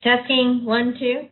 Testing, 1, 2.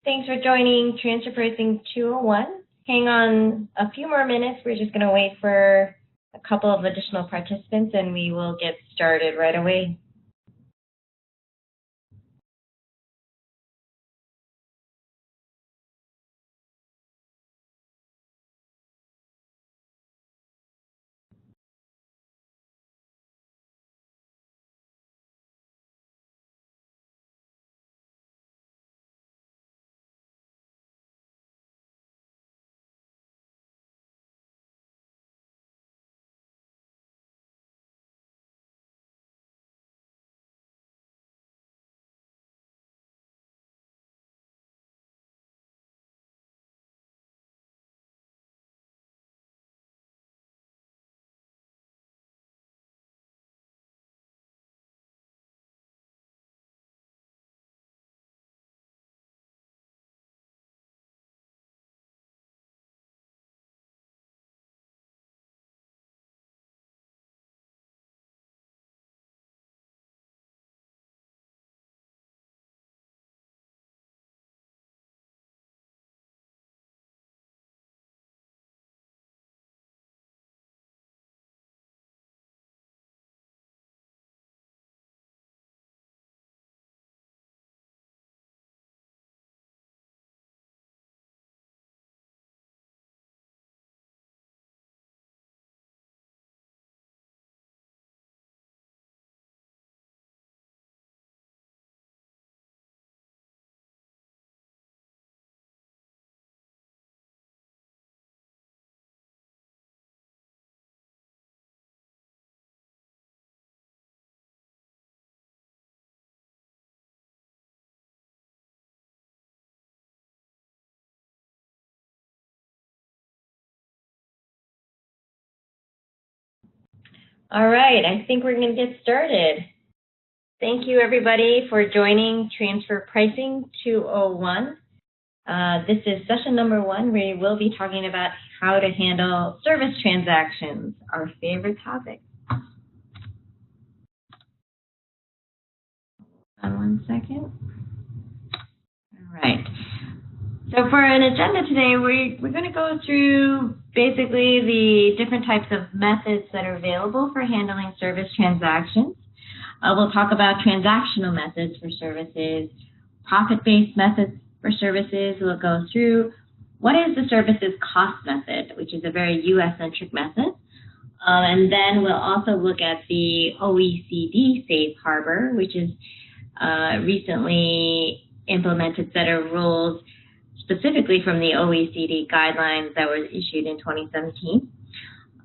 Thanks for joining Transfer Pricing 201. Hang on a few more minutes. We're just going to wait for a couple of additional participants, and we will get started right away. All right, I think we're going to get started. Thank you, everybody, for joining Transfer Pricing 201. This is session number 1, where we will be talking about how to handle service transactions, our favorite topic. One second. All right. So for an agenda today, we're going to go through basically the different types of methods that are available for handling service transactions. We'll talk about transactional methods for services, profit-based methods for services. We'll go through what is the services cost method, which is a very US-centric method. And then we'll also look at the OECD safe harbor, which is recently implemented set of rules specifically from the OECD guidelines that were issued in 2017.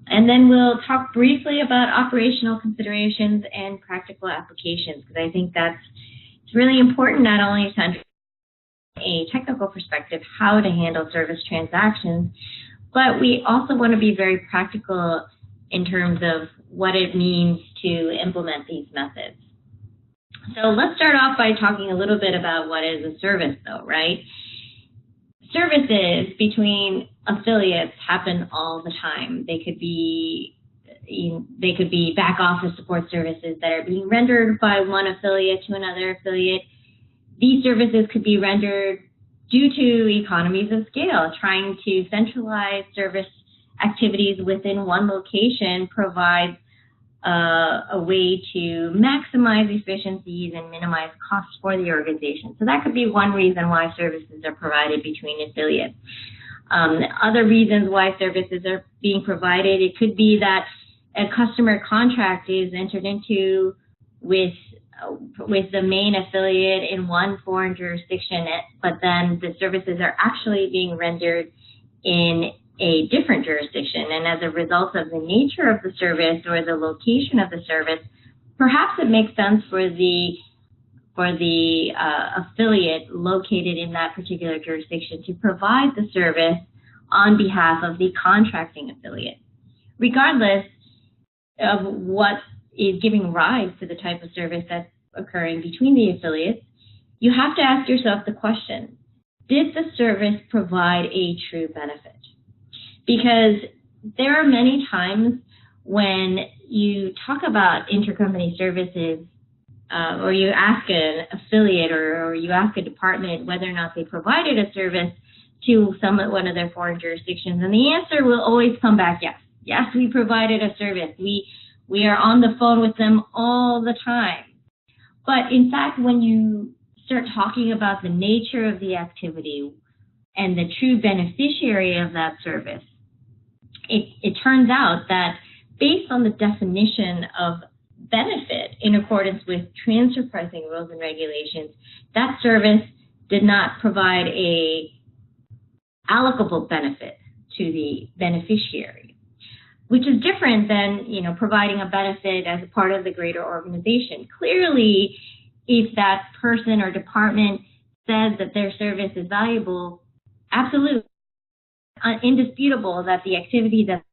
And then we'll talk briefly about operational considerations and practical applications, because I think it's really important not only to understand a technical perspective how to handle service transactions, but we also want to be very practical in terms of what it means to implement these methods. So let's start off by talking a little bit about what is a service, though, right? Services between affiliates happen all the time. They could be back office support services that are being rendered by one affiliate to another affiliate. These services could be rendered due to economies of scale. Trying to centralize service activities within one location provides a way to maximize efficiencies and minimize costs for the organization. So that could be one reason why services are provided between affiliates. Other reasons why services are being provided, it could be that a customer contract is entered into with the main affiliate in one foreign jurisdiction, but then the services are actually being rendered in a different jurisdiction, and as a result of the nature of the service or the location of the service, perhaps it makes sense for the affiliate located in that particular jurisdiction to provide the service on behalf of the contracting affiliate. Regardless of what is giving rise to the type of service that's occurring between the affiliates, you have to ask yourself the question, did the service provide a true benefit? Because there are many times when you talk about intercompany services, or you ask an affiliate or you ask a department whether or not they provided a service to one of their foreign jurisdictions, and the answer will always come back yes. Yes, we provided a service. We are on the phone with them all the time. But in fact, when you start talking about the nature of the activity and the true beneficiary of that service, it turns out that based on the definition of benefit in accordance with transfer pricing rules and regulations, that service did not provide a allocable benefit to the beneficiary, which is different than providing a benefit as a part of the greater organization. Clearly, if that person or department says that their service is valuable, absolutely indisputable that the activity that's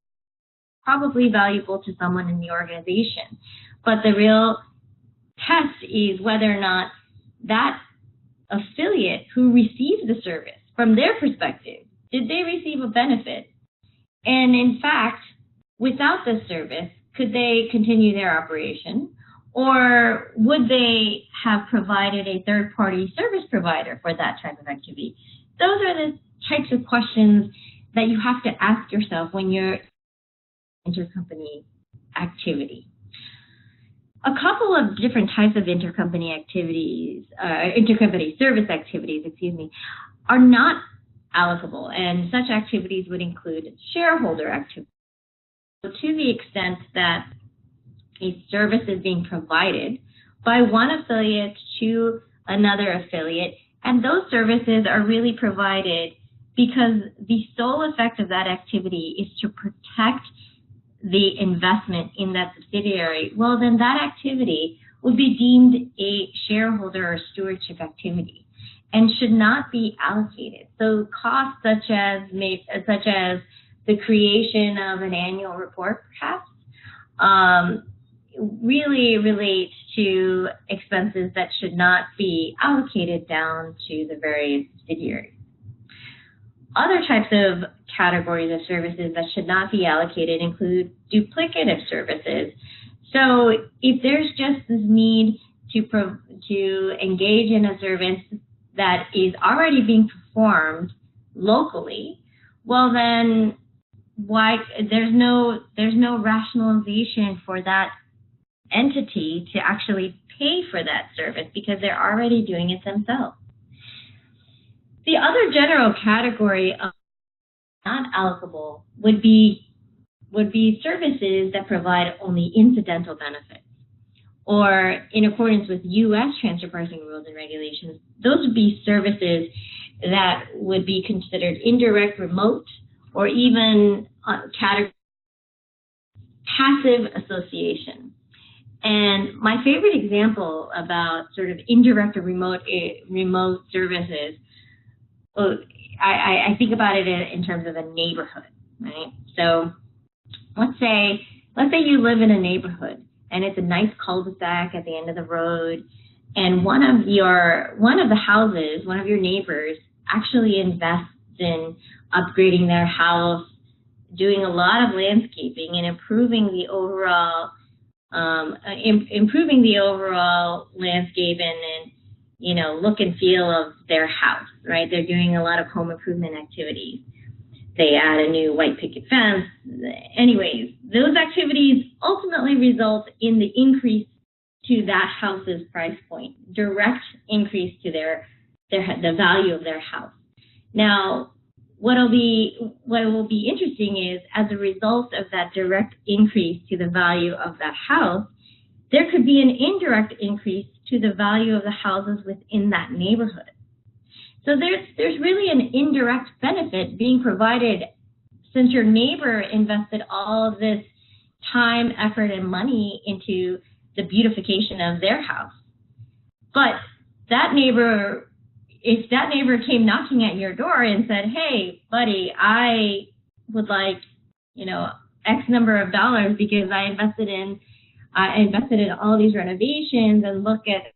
probably valuable to someone in the organization. But the real test is whether or not that affiliate who received the service, from their perspective, did they receive a benefit? And in fact, without this service, could they continue their operation? Or would they have provided a third-party service provider for that type of activity? Those are the types of questions that you have to ask yourself when you're intercompany activity. A couple of different types of intercompany activities, intercompany service activities, are not allocable, and such activities would include shareholder activities. So to the extent that a service is being provided by one affiliate to another affiliate, and those services are really provided because the sole effect of that activity is to protect the investment in that subsidiary, well, then that activity would be deemed a shareholder or stewardship activity and should not be allocated. So costs such as the creation of an annual report, perhaps, really relate to expenses that should not be allocated down to the various subsidiaries. Other types of categories of services that should not be allocated include duplicative services. So if there's just this need to engage in a service that is already being performed locally, well then why there's no rationalization for that entity to actually pay for that service because they're already doing it themselves. The other general category of not allocable would be services that provide only incidental benefits, or in accordance with U.S. transfer pricing rules and regulations, those would be services that would be considered indirect, remote, or even passive association. And my favorite example about sort of indirect or remote services, I think about it in terms of a neighborhood, right? So let's say you live in a neighborhood and it's a nice cul-de-sac at the end of the road, and one of your neighbors actually invests in upgrading their house, doing a lot of landscaping and improving the overall landscape and look and feel of their house, right? They're doing a lot of home improvement activities. They add a new white picket fence. Anyways, those activities ultimately result in the increase to that house's price point, direct increase to the value of their house. Now, what will be interesting is, as a result of that direct increase to the value of that house, there could be an indirect increase to the value of the houses within that neighborhood. So there's really an indirect benefit being provided since your neighbor invested all of this time, effort, and money into the beautification of their house. But if that neighbor came knocking at your door and said, "Hey, buddy, I would like, X number of dollars because I invested in all these renovations, and look at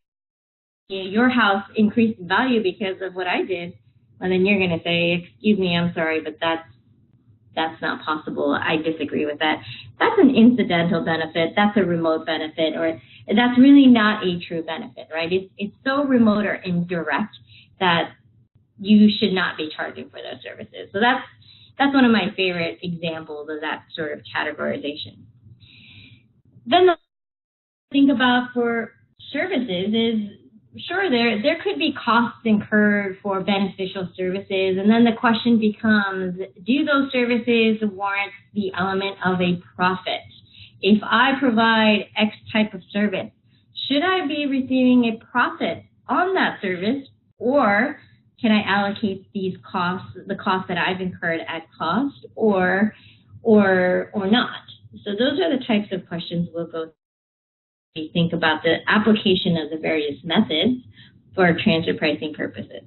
your house increased in value because of what I did," and then you're going to say, "Excuse me, I'm sorry, but that's not possible. I disagree with that. That's an incidental benefit. That's a remote benefit, or that's really not a true benefit, right? It's so remote or indirect that you should not be charging for those services." So that's one of my favorite examples of that sort of categorization. Then the thing about for services is, sure, there could be costs incurred for beneficial services, and then the question becomes, do those services warrant the element of a profit? If I provide X type of service, should I be receiving a profit on that service, or can I allocate these costs, the costs that I've incurred at cost, or not? So those are the types of questions we'll go through. We think about the application of the various methods for transfer pricing purposes.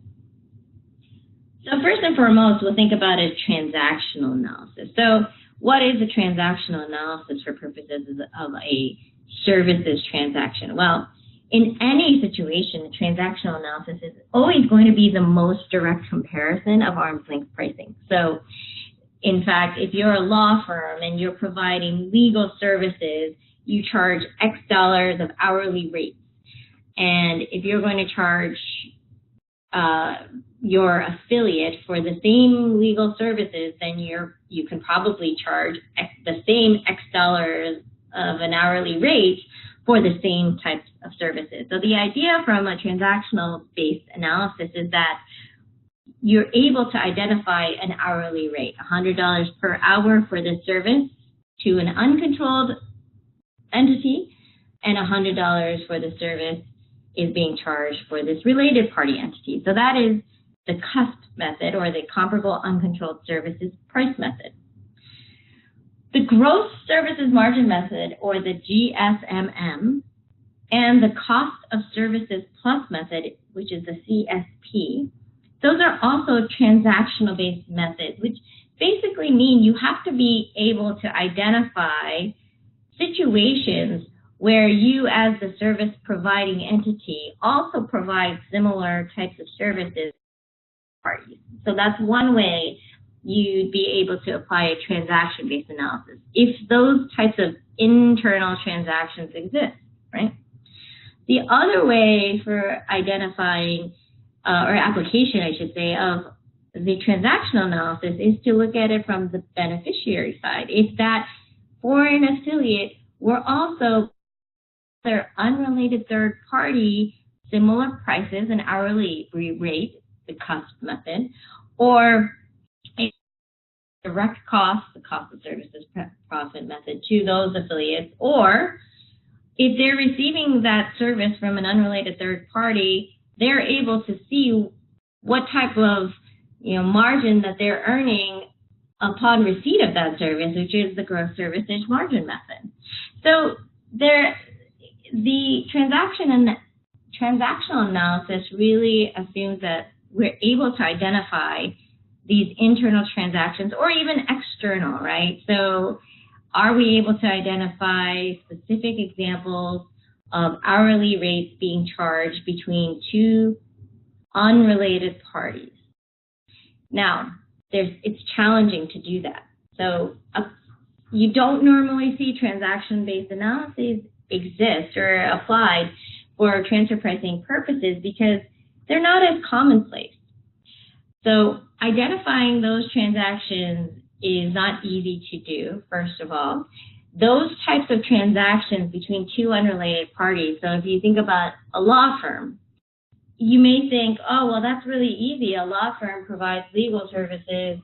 So first and foremost, we'll think about a transactional analysis. So what is a transactional analysis for purposes of a services transaction? Well, in any situation, a transactional analysis is always going to be the most direct comparison of arm's length pricing. So in fact, if you're a law firm and you're providing legal services, you charge X dollars of hourly rates. And if you're going to charge your affiliate for the same legal services, then you can probably charge the same X dollars of an hourly rate for the same types of services. So the idea from a transactional-based analysis is that you're able to identify an hourly rate, $100 per hour for this service to an uncontrolled entity, and $100 for the service is being charged for this related party entity. So that is the CUSP method, or the comparable uncontrolled services price method. The gross services margin method, or the GSMM, and the cost of services plus method, which is the CSP, those are also transactional-based methods, which basically mean you have to be able to identify situations where you, as the service providing entity, also provide similar types of services to parties. So that's one way you'd be able to apply a transaction-based analysis, if those types of internal transactions exist, right? The other way for identifying, or application, I should say, of the transactional analysis is to look at it from the beneficiary side. If that foreign affiliate were also their unrelated third party, similar prices and hourly rate, the cost method, or a direct cost, the cost of services profit method to those affiliates, or if they're receiving that service from an unrelated third party, they're able to see what type of margin that they're earning upon receipt of that service, which is the gross services margin method. So the transactional analysis really assumes that we're able to identify these internal transactions or even external, right? So are we able to identify specific examples of hourly rates being charged between two unrelated parties? Now, it's challenging to do that. So you don't normally see transaction-based analyses exist or applied for transfer pricing purposes because they're not as commonplace. So identifying those transactions is not easy to do, first of all. Those types of transactions between two unrelated parties, so if you think about a law firm, you may think, oh, well, that's really easy. A law firm provides legal services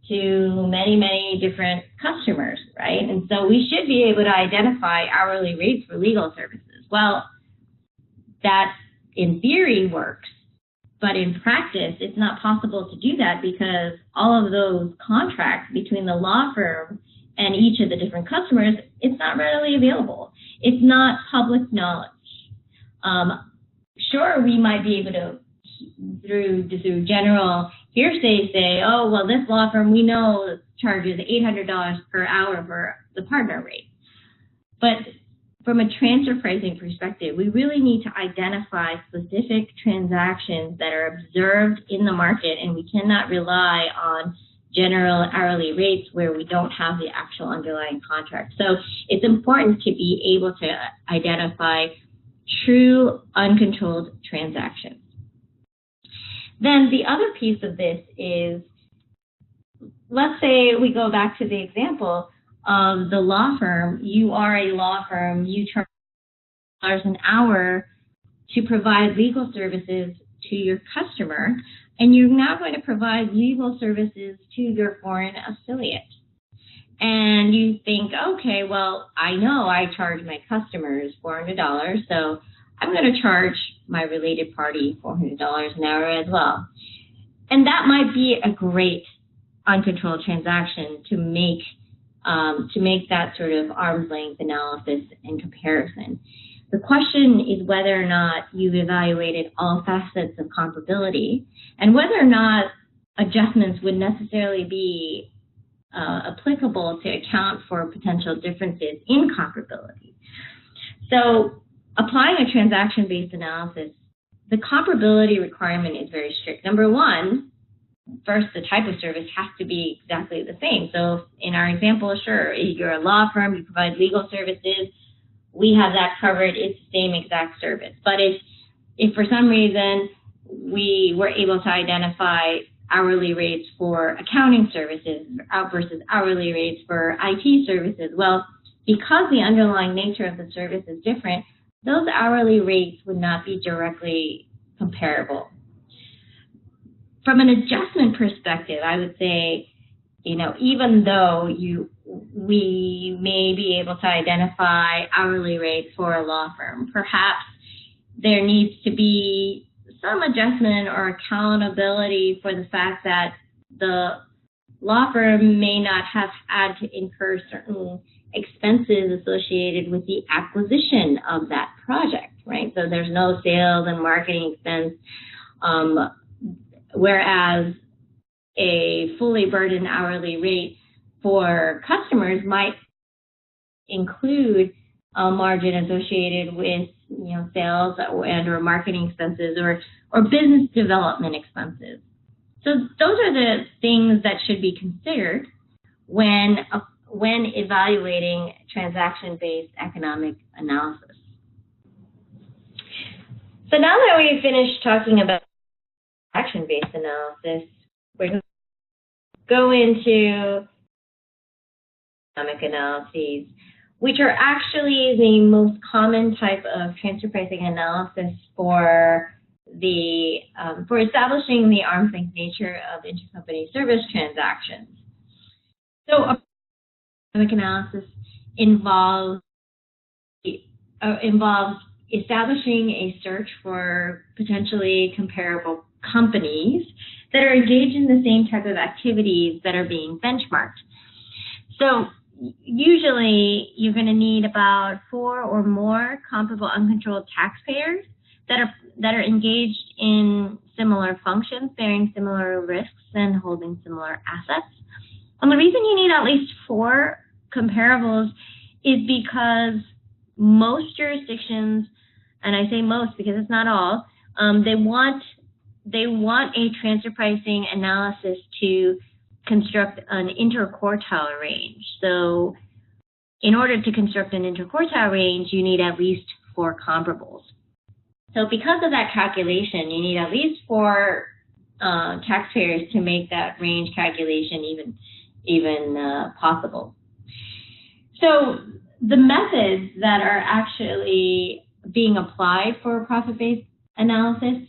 to many, many different customers, right? And so we should be able to identify hourly rates for legal services. Well, that in theory works, but in practice, it's not possible to do that because all of those contracts between the law firm and each of the different customers, it's not readily available. It's not public knowledge. Sure, we might be able to, through general hearsay, say, oh, well, this law firm we know charges $800 per hour for the partner rate. But from a transfer pricing perspective, we really need to identify specific transactions that are observed in the market, and we cannot rely on general hourly rates where we don't have the actual underlying contract. So it's important to be able to identify true uncontrolled transactions. Then the other piece of this is, let's say we go back to the example of the law firm. You are a law firm, you charge an hour to provide legal services to your customer, and you're now going to provide legal services to your foreign affiliate. And you think, okay, well, I know I charge my customers $400, so I'm going to charge my related party $400 an hour as well. And that might be a great uncontrolled transaction to make that sort of arm's length analysis and comparison. The question is whether or not you've evaluated all facets of comparability and whether or not adjustments would necessarily be applicable to account for potential differences in comparability. So applying a transaction-based analysis, the comparability requirement is very strict. Number one, first, the type of service has to be exactly the same. So in our example, sure, you're a law firm, you provide legal services, we have that covered, it's the same exact service. But if for some reason we were able to identify hourly rates for accounting services versus hourly rates for IT services, well, because the underlying nature of the service is different, those hourly rates would not be directly comparable. From an adjustment perspective, I would say, even though we may be able to identify hourly rates for a law firm, perhaps there needs to be some adjustment or accountability for the fact that the law firm may not have had to incur certain expenses associated with the acquisition of that project, right? So there's no sales and marketing expense, whereas a fully burdened hourly rate for customers might include a margin associated with sales and or marketing expenses or business development expenses. So those are the things that should be considered when evaluating transaction-based economic analysis. So now that we've finished talking about transaction-based analysis, we're going go into economic analyses, which are actually the most common type of transfer pricing analysis for for establishing the arm's length nature of intercompany service transactions. So, economic analysis involves establishing a search for potentially comparable companies that are engaged in the same type of activities that are being benchmarked. So usually you're going to need about 4 or more comparable uncontrolled taxpayers that are engaged in similar functions, bearing similar risks, and holding similar assets. And the reason you need at least 4 comparables is because most jurisdictions, and I say most because it's not all, they want a transfer pricing analysis to construct an interquartile range. So in order to construct an interquartile range, you need at least 4 comparables. So because of that calculation, you need at least 4 taxpayers to make that range calculation even possible. So the methods that are actually being applied for profit-based analysis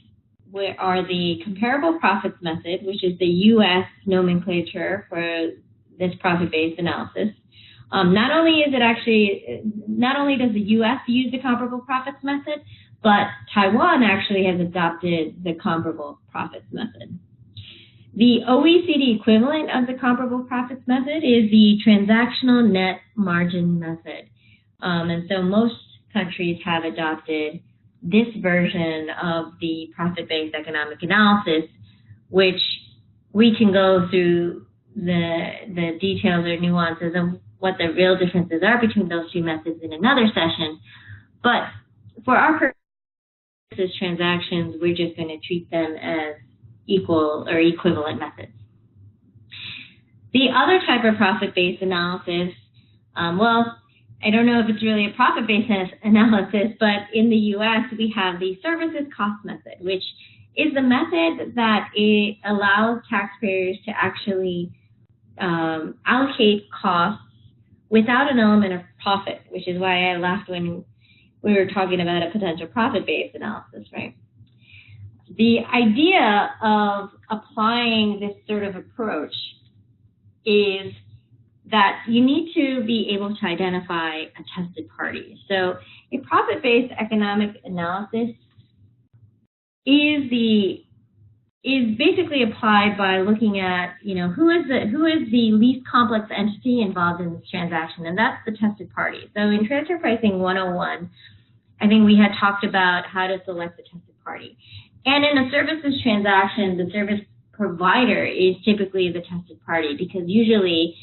are the comparable profits method, which is the U.S. nomenclature for this profit-based analysis. Not only does the U.S. use the comparable profits method, but Taiwan actually has adopted the comparable profits method. The OECD equivalent of the comparable profits method is the transactional net margin method. And so most countries have adopted this version of the profit-based economic analysis, which we can go through the details or nuances of what the real differences are between those 2 methods in another session. But for our purposes, transactions, we're just going to treat them as equal or equivalent methods. The other type of profit-based analysis, well, I don't know if it's really a profit-based analysis, but in the U.S. we have the services cost method, which is the method that it allows taxpayers to actually allocate costs without an element of profit, which is why I laughed when we were talking about a potential profit-based analysis, right? The idea of applying this sort of approach is that you need to be able to identify a tested party. So a profit-based economic analysis is basically applied by looking at, who is the least complex entity involved in this transaction, and that's the tested party. So in Transfer Pricing 101, I think we had talked about how to select the tested party. And in a services transaction, the service provider is typically the tested party because usually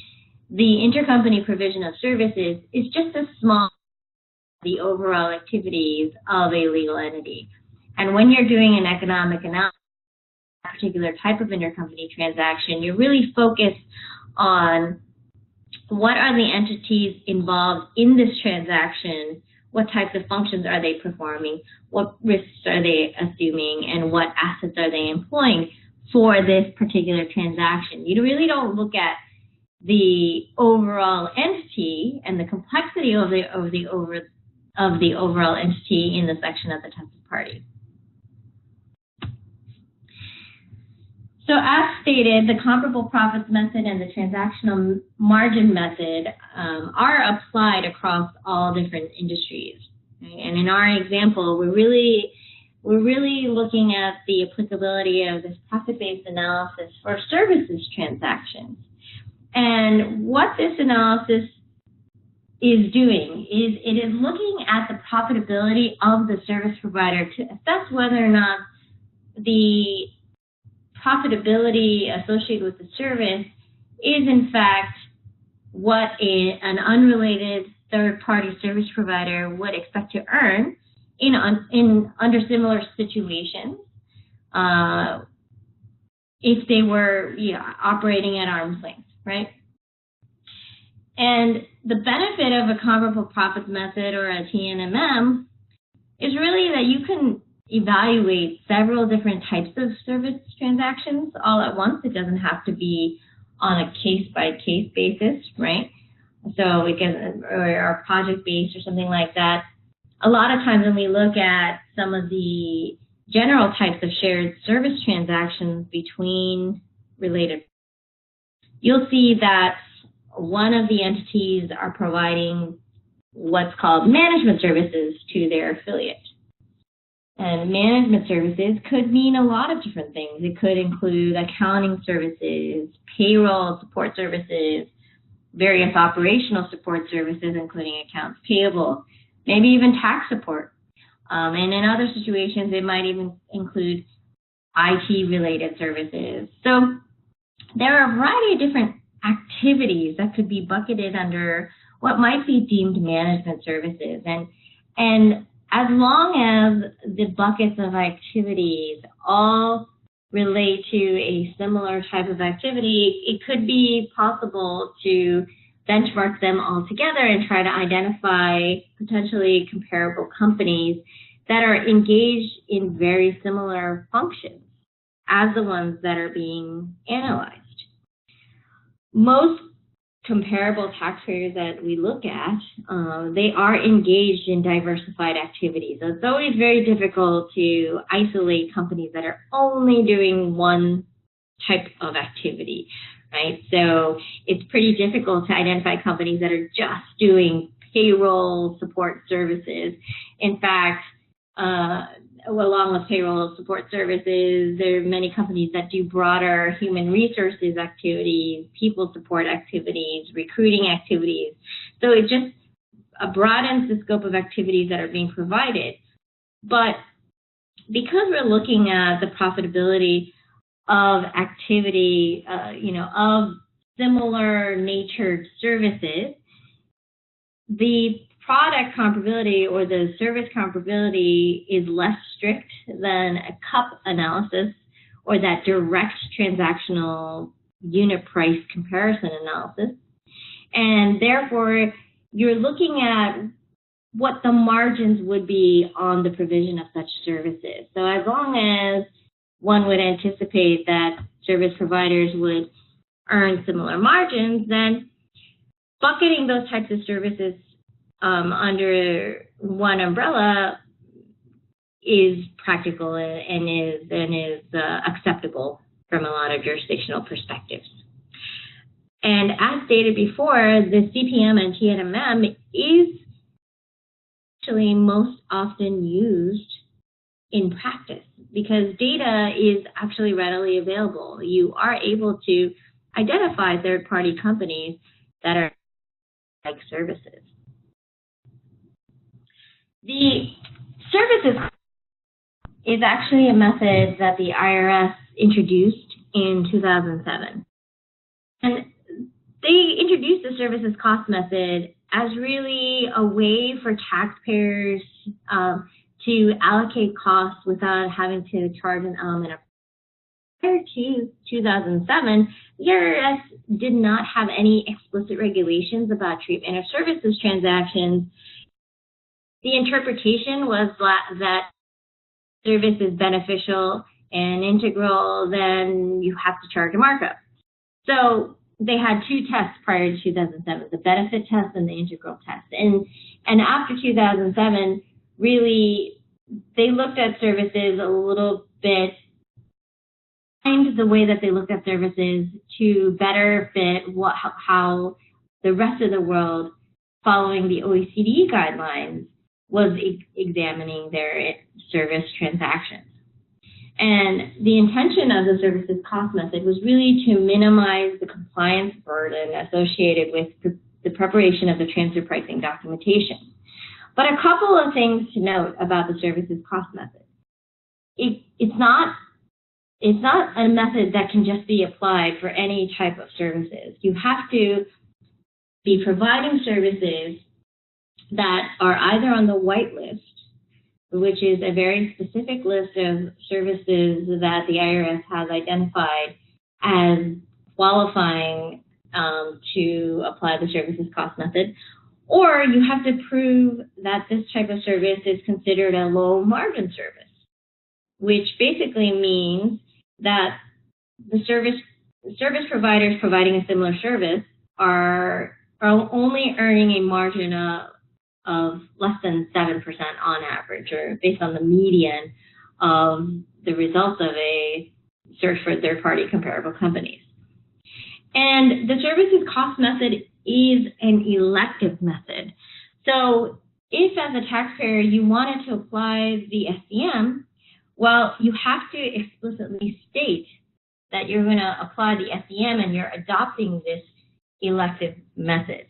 the intercompany provision of services is just a small the overall activities of a legal entity. And when you're doing an economic analysis, a particular type of intercompany transaction, you're really focused on what are the entities involved in this transaction, what types of functions are they performing, what risks are they assuming, and what assets are they employing for this particular transaction. You really don't look at the overall entity and the complexity of the overall entity in the section of the tested party. So as stated, the comparable profits method and the transactional margin method are applied across all different industries. Right? And in our example, we're really looking at the applicability of this profit-based analysis for services transactions. And what this analysis is doing is it is looking at the profitability of the service provider to assess whether or not the profitability associated with the service is in fact what an unrelated third-party service provider would expect to earn under similar situations if they were operating at arm's length. Right? And the benefit of a comparable profits method or a TNMM is really that you can evaluate several different types of service transactions all at once. It doesn't have to be on a case-by-case basis, right? So we can, or project-based or something like that. A lot of times when we look at some of the general types of shared service transactions between related, you'll see that one of the entities are providing what's called management services to their affiliate. And management services could mean a lot of different things. It could include accounting services, payroll support services, various operational support services, including accounts payable, maybe even tax support. And in other situations, it might even include IT-related services. So there are a variety of different activities that could be bucketed under what might be deemed management services. And as long as the buckets of activities all relate to a similar type of activity, it could be possible to benchmark them all together and try to identify potentially comparable companies that are engaged in very similar functions as the ones that are being analyzed. Most comparable taxpayers that we look at, they are engaged in diversified activities. So it's always very difficult to isolate companies that are only doing one type of activity, right? So it's pretty difficult to identify companies that are just doing payroll support services. In fact, along with payroll support services, there are many companies that do broader human resources activities, people support activities, recruiting activities. So it just broadens the scope of activities that are being provided. But because we're looking at the profitability of activity, of similar natured services, the product comparability or the service comparability is less strict than a cup analysis or that direct transactional unit price comparison analysis. And therefore, you're looking at what the margins would be on the provision of such services. So as long as one would anticipate that service providers would earn similar margins, then bucketing those types of services under one umbrella is practical and is acceptable from a lot of jurisdictional perspectives. And as stated before, the CPM and TNMM is actually most often used in practice because data is actually readily available. You are able to identify third-party companies that are like services. The services is actually a method that the IRS introduced in 2007. And they introduced the services cost method as really a way for taxpayers to allocate costs without having to charge an element of. Prior to 2007, the IRS did not have any explicit regulations about treatment of services transactions. The interpretation was that service is beneficial and integral, then you have to charge a markup. So they had two tests prior to 2007, the benefit test and the integral test. And after 2007, really, they looked at services a little bit, changed the way that they looked at services to better fit how the rest of the world, following the OECD guidelines, was examining their service transactions. And the intention of the services cost method was really to minimize the compliance burden associated with the preparation of the transfer pricing documentation. But a couple of things to note about the services cost method. It's not a method that can just be applied for any type of services. You have to be providing services that are either on the white list, which is a very specific list of services that the IRS has identified as qualifying to apply the services cost method, or you have to prove that this type of service is considered a low margin service, which basically means that the service service providers providing a similar service are only earning a margin of less than 7% on average, or based on the median of the results of a search for third-party comparable companies. And the services cost method is an elective method. So if, as a taxpayer, you wanted to apply the SCM, well, you have to explicitly state that you're going to apply the SCM and you're adopting this elective method.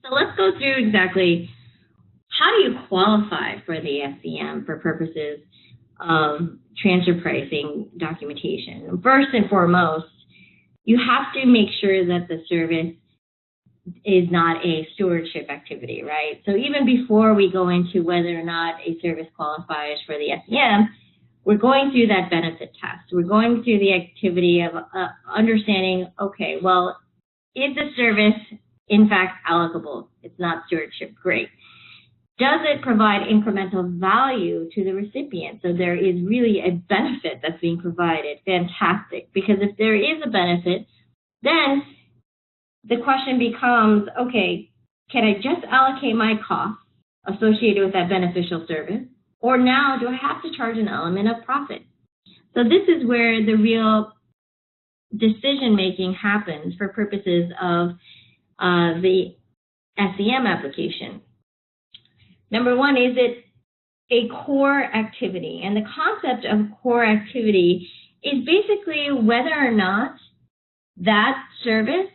So let's go through exactly how do you qualify for the SCM for purposes of transfer pricing documentation. First and foremost, you have to make sure that the service is not a stewardship activity, right? So even before we go into whether or not a service qualifies for the SCM, we're going through that benefit test. We're going through the activity of understanding, okay, well, is the service in fact allocable? It's not stewardship, great. Does it provide incremental value to the recipient? So there is really a benefit that's being provided. Fantastic. Because if there is a benefit, then the question becomes, okay, can I just allocate my costs associated with that beneficial service? Or now do I have to charge an element of profit? So this is where the real decision-making happens for purposes of the SCM application. Number one, is it a core activity? And the concept of core activity is basically whether or not that service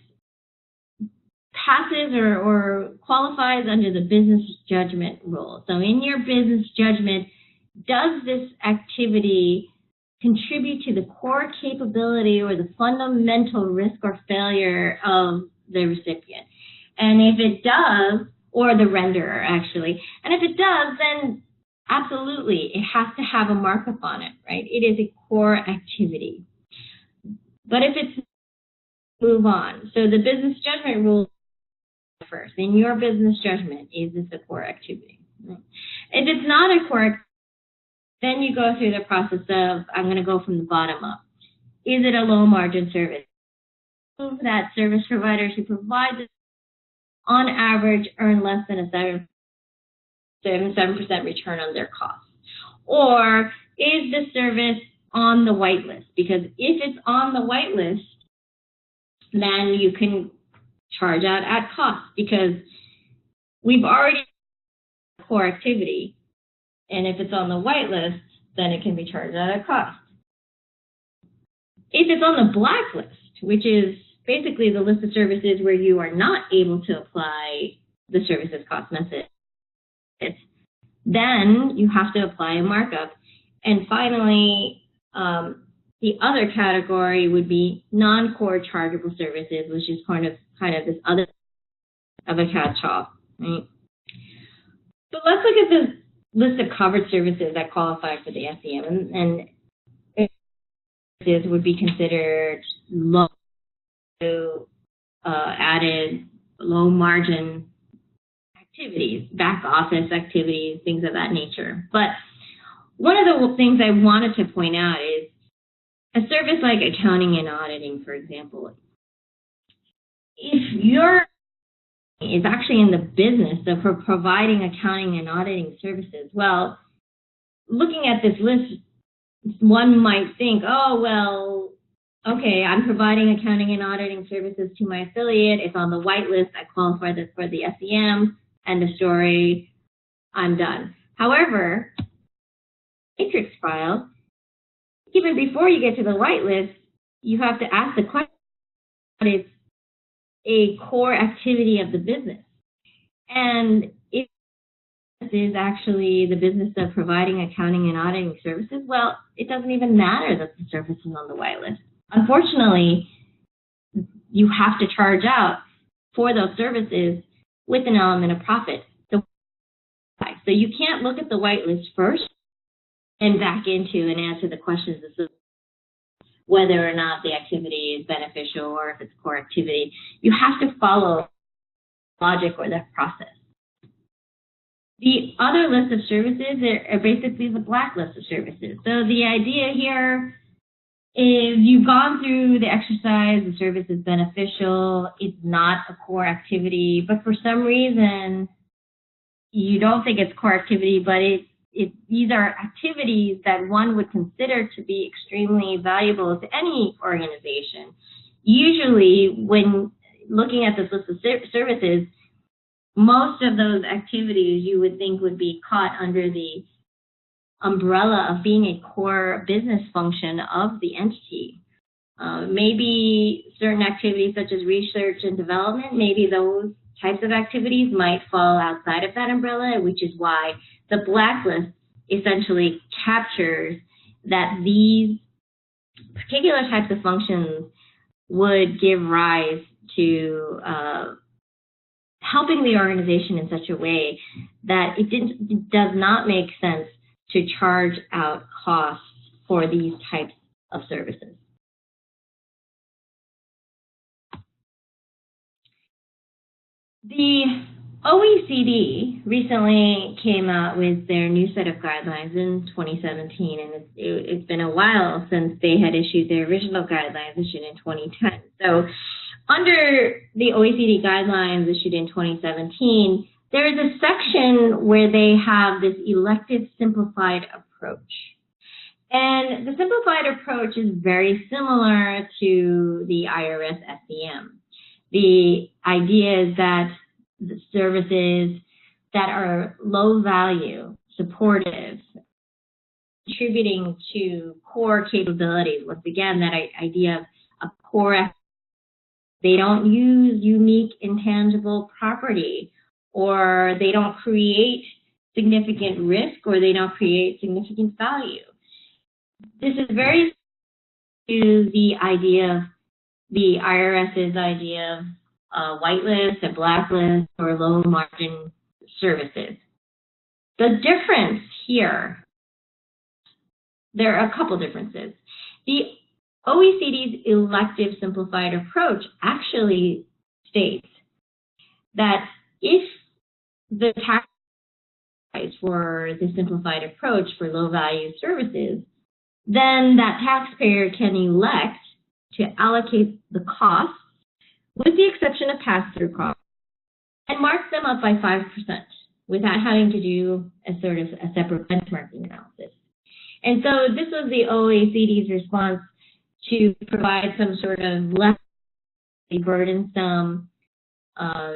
passes or qualifies under the business judgment rule. So in your business judgment, does this activity contribute to the core capability or the fundamental risk or failure of the recipient? And if it does, or the renderer actually, and if it does, then absolutely, it has to have a markup on it, right? It is a core activity. But if it's, move on. So the business judgment rule first. In your business judgment, is this a core activity? Right? If it's not a core, then you go through the process of, I'm going to go from the bottom up. Is it a low margin service? That service providers who provide this on average earn less than a 7% return on their costs. Or is the service on the whitelist? Because if it's on the whitelist, then you can charge out at cost, because we've already core activity, and if it's on the whitelist, then it can be charged out at cost. If it's on the blacklist, which is basically the list of services where you are not able to apply the services cost method, then you have to apply a markup. And finally, the other category would be non-core chargeable services, which is kind of this other of a catch-all, right? So let's look at the list of covered services that qualify for the SCM, and services would be considered low added, low margin activities, back office activities, things of that nature. But one of the things I wanted to point out is a service like accounting and auditing, for example. If your is actually in the business of providing accounting and auditing services, well, looking at this list, one might think, oh, well, okay, I'm providing accounting and auditing services to my affiliate. It's on the whitelist. I qualify this for the SCM. End of story. I'm done. However, matrix file, even before you get to the whitelist, you have to ask the question, what is a core activity of the business? And if this is actually the business of providing accounting and auditing services, well, it doesn't even matter that the service is on the whitelist. Unfortunately, you have to charge out for those services with an element of profit. So you can't look at the whitelist first and back into and answer the questions as to whether or not the activity is beneficial or if it's core activity. You have to follow logic or that process. The other list of services are basically the blacklist of services. So the idea here If you've gone through the exercise, the service is beneficial, it's not a core activity, but for some reason you don't think it's core activity, but these are activities that one would consider to be extremely valuable to any organization. Usually, when looking at this list of services, most of those activities you would think would be caught under the umbrella of being a core business function of the entity. Maybe certain activities such as research and development, maybe those types of activities might fall outside of that umbrella, which is why the blacklist essentially captures that these particular types of functions would give rise to helping the organization in such a way that it does not make sense to charge out costs for these types of services. The OECD recently came out with their new set of guidelines in 2017, and it's been a while since they had issued their original guidelines issued in 2010. So under the OECD guidelines issued in 2017, there is a section where they have this elective simplified approach. And the simplified approach is very similar to the IRS SEM. The idea is that the services that are low value, supportive, contributing to core capabilities, once again, that idea of core, they don't use unique intangible property, or they don't create significant risk, or they don't create significant value. This is very to the idea, the IRS's idea of whitelist, a blacklist, or low margin services. The difference here, there are a couple differences. The OECD's elective simplified approach actually states that if the tax price for the simplified approach for low value services, then that taxpayer can elect to allocate the costs, with the exception of pass-through costs, and mark them up by 5% without having to do a sort of a separate benchmarking analysis. And so this was the OECD's response to provide some sort of less burdensome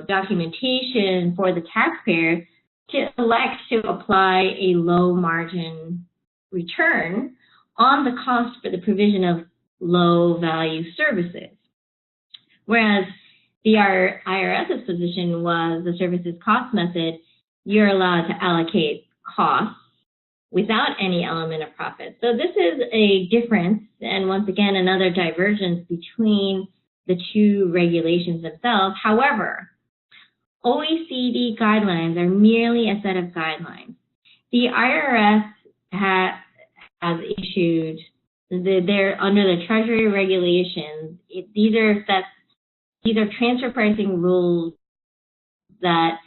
documentation for the taxpayer to elect to apply a low margin return on the cost for the provision of low value services. Whereas the IRS's position was the services cost method, you're allowed to allocate costs without any element of profit. So this is a difference, and once again, another divergence between the two regulations themselves. However, OECD guidelines are merely a set of guidelines. The IRS has issued, they're under the Treasury regulations. These are transfer pricing rules that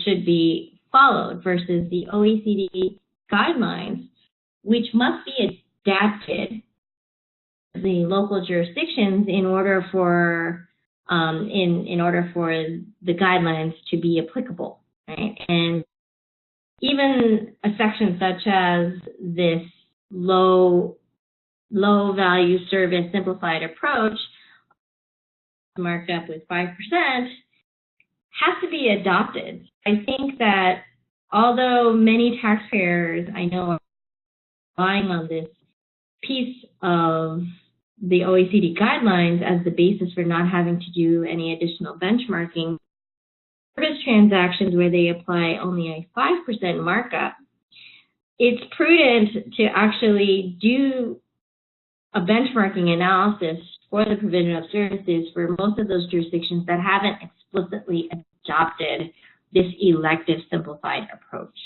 should be followed versus the OECD guidelines, which must be adapted to the local jurisdictions in order for in order for the guidelines to be applicable, right? And even a section such as this low value service simplified approach, marked up with 5%, has to be adopted. I think that although many taxpayers I know are relying on this piece of the OECD guidelines as the basis for not having to do any additional benchmarking, service transactions where they apply only a 5% markup, it's prudent to actually do a benchmarking analysis for the provision of services for most of those jurisdictions that haven't explicitly adopted this elective simplified approach.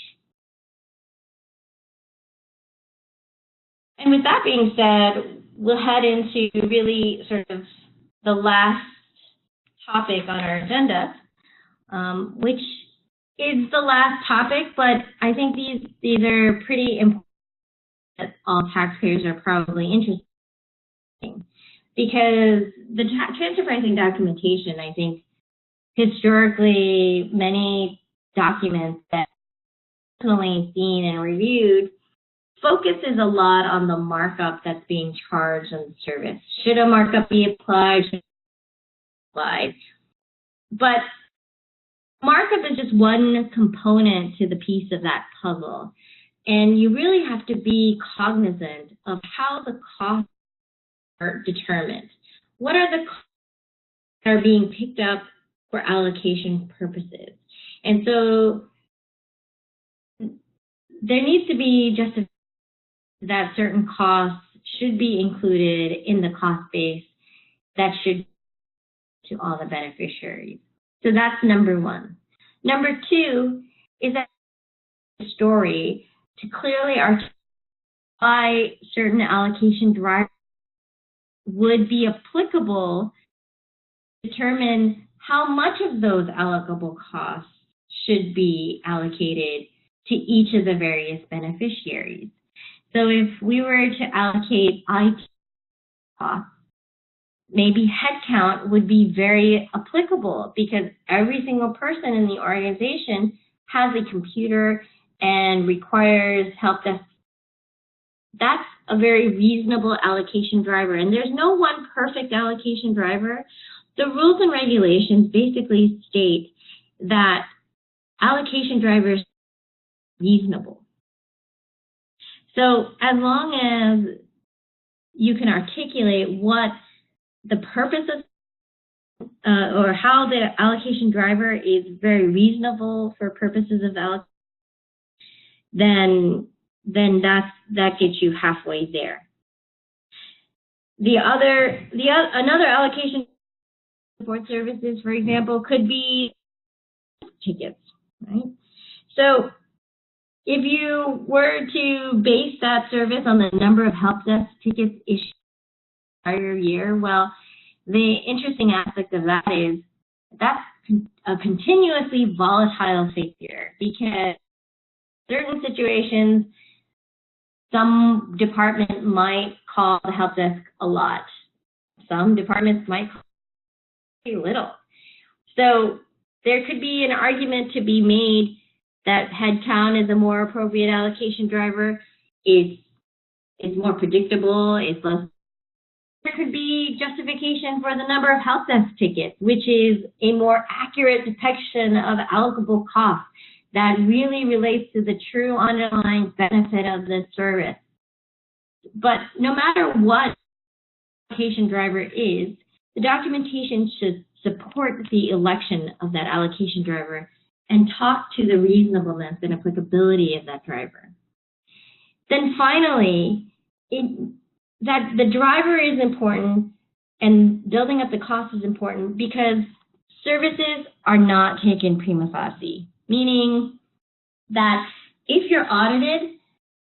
And with that being said, we'll head into really sort of the last topic on our agenda, which is the last topic, but I think these are pretty important that all taxpayers are probably interested because the transfer pricing documentation, I think, historically, many documents that I've personally seen and reviewed focuses a lot on the markup that's being charged on the service. Should a markup be applied? Should it be applied? But markup is just one component to the piece of that puzzle. And you really have to be cognizant of how the costs are determined. What are the costs that are being picked up for allocation purposes? And so there needs to be justification that certain costs should be included in the cost base that should to all the beneficiaries. So that's number one. Number two is that story to clearly articulate why certain allocation drivers would be applicable to determine how much of those allocable costs should be allocated to each of the various beneficiaries. So if we were to allocate IT costs, maybe headcount would be very applicable because every single person in the organization has a computer and requires help desk. That's a very reasonable allocation driver. And there's no one perfect allocation driver. The rules and regulations basically state that allocation drivers are reasonable. So as long as you can articulate what the purpose of or how the allocation driver is very reasonable for purposes of allocation, then that gets you halfway there. Another allocation support services, for example, could be tickets, right? So if you were to base that service on the number of help desk tickets issued entire year, well, the interesting aspect of that is that's a continuously volatile figure because certain situations, some department might call the help desk a lot. Some departments might call very little. So there could be an argument to be made that headcount is a more appropriate allocation driver. It's more predictable. It's less. There could be justification for the number of help desk tickets, which is a more accurate depiction of allocable costs that really relates to the true underlying benefit of the service. But no matter what allocation driver is, the documentation should support the election of that allocation driver and talk to the reasonableness and applicability of that driver. Then finally, that the driver is important and building up the cost is important because services are not taken prima facie, meaning that if you're audited,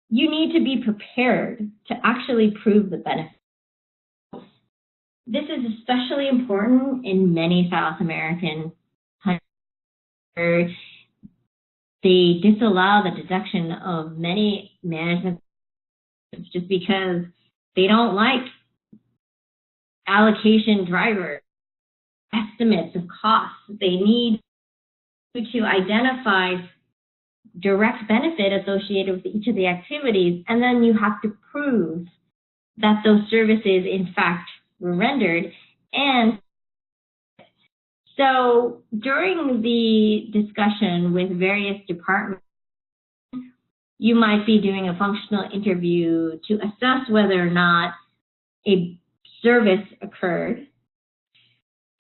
you need to be prepared to actually prove the benefit. This is especially important in many South American countries where they disallow the deduction of many management just because they don't like allocation driver estimates of costs. They need to identify direct benefit associated with each of the activities, and then you have to prove that those services in fact were rendered. And so during the discussion with various departments, you might be doing a functional interview to assess whether or not a service occurred.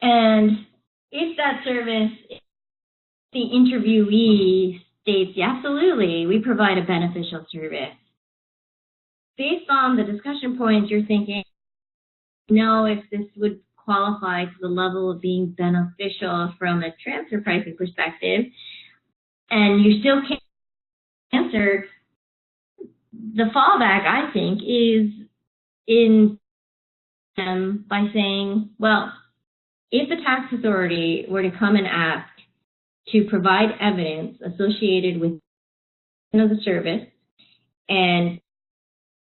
And if that service, the interviewee states, yeah, absolutely, we provide a beneficial service. Based on the discussion points, you're thinking, no, if this would qualify to the level of being beneficial from a transfer pricing perspective, and you still can't answer, the fallback, I think, is by saying, well, if the tax authority were to come and ask to provide evidence associated with the service and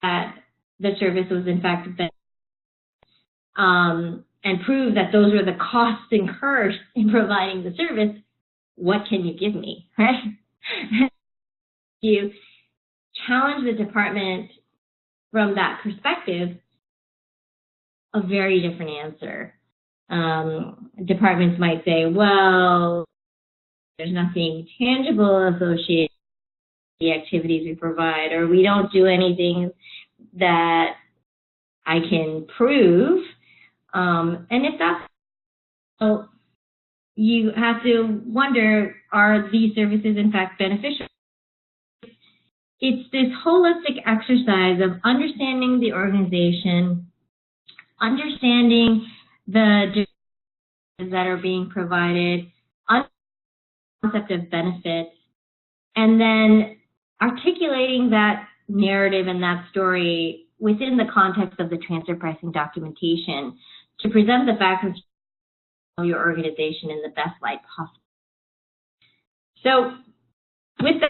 that the service was in fact and prove that those were the costs incurred in providing the service, what can you give me, right? You challenge the department from that perspective, a very different answer. Departments might say, well, there's nothing tangible associated with the activities we provide, or we don't do anything that I can prove. And if that's so, you have to wonder, are these services in fact beneficial? It's this holistic exercise of understanding the organization, understanding the services that are being provided, concept of benefits, and then articulating that narrative and that story within the context of the transfer pricing documentation to present the facts of your organization in the best light possible. So with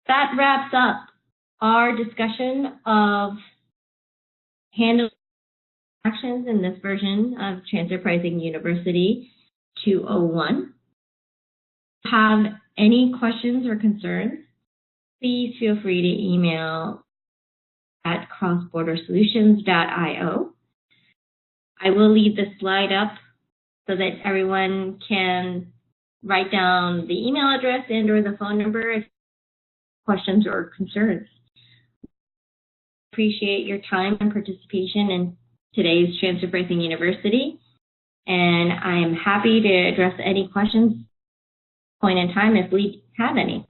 that wraps up our discussion of handling actions in this version of Transfer Pricing University 201. If you have any questions or concerns, please feel free to email at crossbordersolutions.io. I will leave the slide up so that everyone can write down the email address and or the phone number if questions or concerns. Appreciate your time and participation in today's Transfer Pricing University, and I am happy to address any questions at this point in time if we have any.